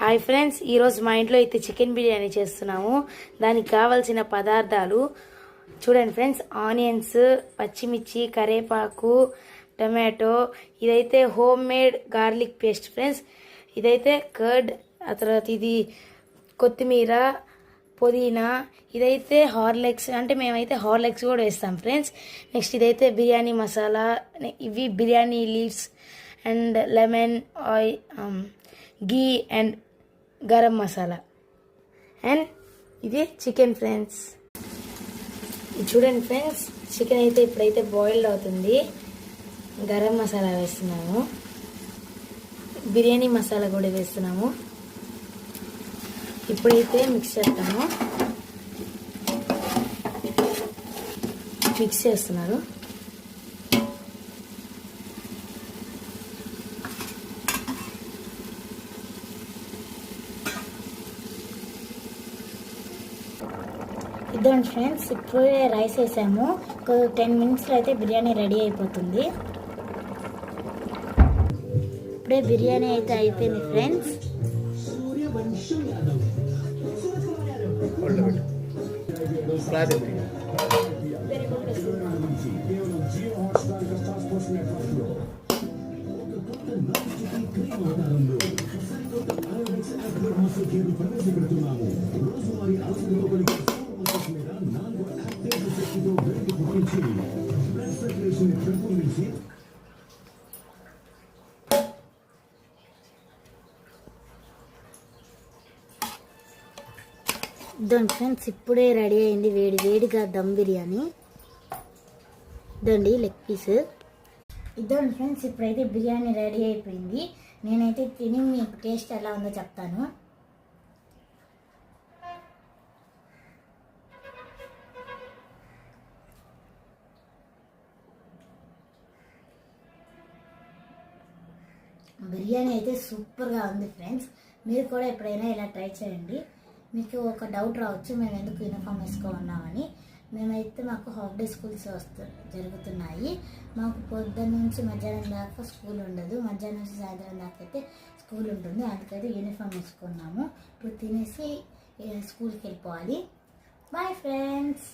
Hi friends, ఈరోజు మా ఇంట్లో అయితే చికెన్ బిర్యానీ చేస్తున్నాము. దానికి కావాల్సిన పదార్థాలు చూడండి ఫ్రెండ్స్. ఆనియన్స్, పచ్చిమిర్చి, కరివేపాకు, టమాటో. ఇదైతే home made garlic paste friends. ఇదైతే కర్డ్. ఆ తర్వాత ఇది కొత్తిమీర, పుదీనా. ఇదైతే హార్లిక్స్, అంటే మేమైతే హార్లిక్స్ కూడా వేస్తాం ఫ్రెండ్స్. నెక్స్ట్ ఇదైతే బిర్యానీ మసాలా. ఇవి biryani leaves and lemon, oil, ghee and garam masala. And ఇది చికెన్ ఫ్రెండ్స్. ఇది చూడండి ఫ్రెండ్స్, చికెన్ అయితే ఇప్పుడైతే బాయిల్డ్ అవుతుంది. గరం మసాలా వేస్తున్నాము, బిర్యానీ మసాలా కూడా వేస్తున్నాము. ఇప్పుడైతే మిక్స్ చేస్తాము. మిక్స్ చేస్తున్నారు. ఇదండి ఫ్రెండ్స్, ఇప్పుడే రైస్ వేసాము. 10 మినిట్స్లో అయితే బిర్యానీ రెడీ అయిపోతుంది. ఇప్పుడే బిర్యానీ అయితే అయిపోయింది ఫ్రెండ్స్. ఇదండి ఫ్రెండ్స్, ఇప్పుడే రెడీ అయింది వేడిగా దమ్ బిర్యానీ. ఇదండి లెగ్ పీస్. ఇదండి ఫ్రెండ్స్, ఇప్పుడైతే బిర్యానీ రెడీ అయిపోయింది. నేనైతే తిని మీకు టేస్ట్ ఎలా ఉందో చెప్తాను. బిర్యానీ అయితే సూపర్గా ఉంది ఫ్రెండ్స్. మీరు కూడా ఎప్పుడైనా ఇలా ట్రై చేయండి. మీకు ఒక డౌట్ రావచ్చు, మేము ఎందుకు యూనిఫామ్ వేసుకోమన్నామని. మాకు హాఫ్ డే స్కూల్స్ జరుగుతున్నాయి. మాకు పొద్దున్న నుంచి మధ్యాహ్నం దాకా స్కూల్ ఉండదు. మధ్యాహ్నం నుంచి సాయంత్రం దాకా అయితే స్కూల్ ఉంటుంది. అందుకైతే యూనిఫామ్ వేసుకున్నాము. ఇప్పుడు తినేసి స్కూల్కి వెళ్ళిపోవాలి. Bye friends.